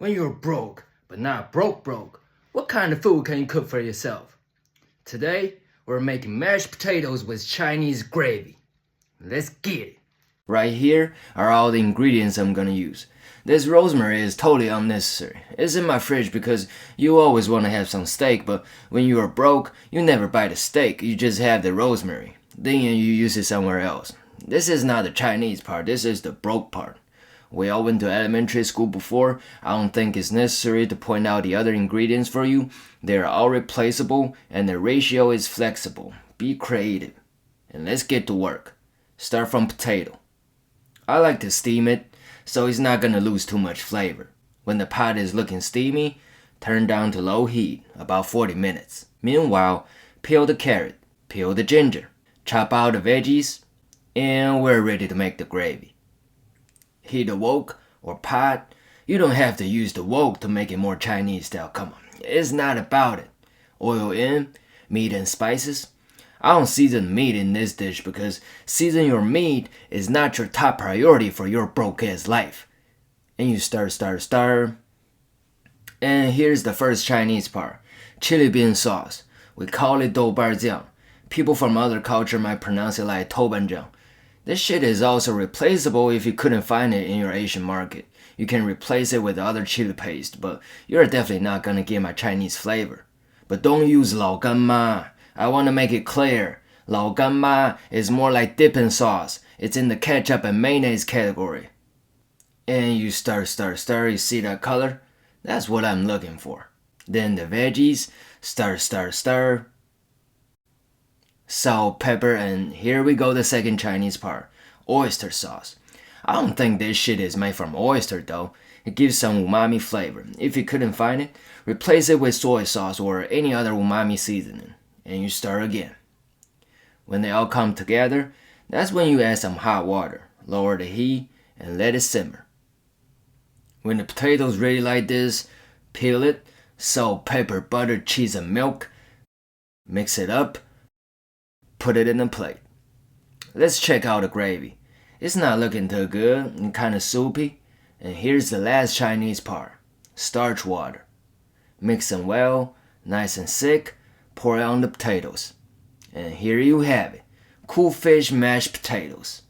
When you're broke, but not broke, what kind of food can you cook for yourself? Today, we're making mashed potatoes with Chinese gravy. Let's get it. Right here are all the ingredients I'm gonna use. This rosemary is totally unnecessary. It's in my fridge because you always want to have some steak, but when you are broke, you never buy the steak, you just have the rosemary. Then you use it somewhere else. This is not the Chinese part, this is the broke part. We all went to elementary school before. I don't think it's necessary to point out the other ingredients for you. They're all replaceable and the ratio is flexible. Be creative. And let's get to work. Start from potato. I like to steam it, so it's not gonna lose too much flavor. When the pot is looking steamy, turn down to low heat, about 40 minutes. Meanwhile, peel the carrot, peel the ginger, chop out the veggies, and we're ready to make the gravy. Heat a wok or pot. You don't have to use the wok to make it more Chinese style, come on. It's not about it. Oil in, meat and spices. I don't season meat in this dish because season your meat is not your top priority for your broke ass life. And you stir. And here's the first Chinese part. Chili bean sauce. We call it doubanjiang. People from other culture might pronounce it like toubanjiang. This shit is also replaceable if you couldn't find it in your Asian market. You can replace it with other chili paste, but you're definitely not gonna get my Chinese flavor. But don't use lao gan ma. I want to make it clear. Lao gan ma is more like dipping sauce. It's in the ketchup and mayonnaise category. And you stir, you see that color? That's what I'm looking for. Then the veggies, stir. Salt, pepper, and here we go the second Chinese part. Oyster sauce. I don't think this shit is made from oyster though. It gives some umami flavor. If you couldn't find it, replace it with soy sauce or any other umami seasoning. And you stir again. When they all come together, that's when you add some hot water. Lower the heat and let it simmer. When the potatoes ready like this, peel it, salt, pepper, butter, cheese, and milk. Mix it up. Put it in a plate. Let's check out the gravy. It's not looking too good and kinda soupy. And here's the last Chinese part. Starch water. Mix them well, nice and thick. Pour it on the potatoes. And here you have it. Cool fish mashed potatoes.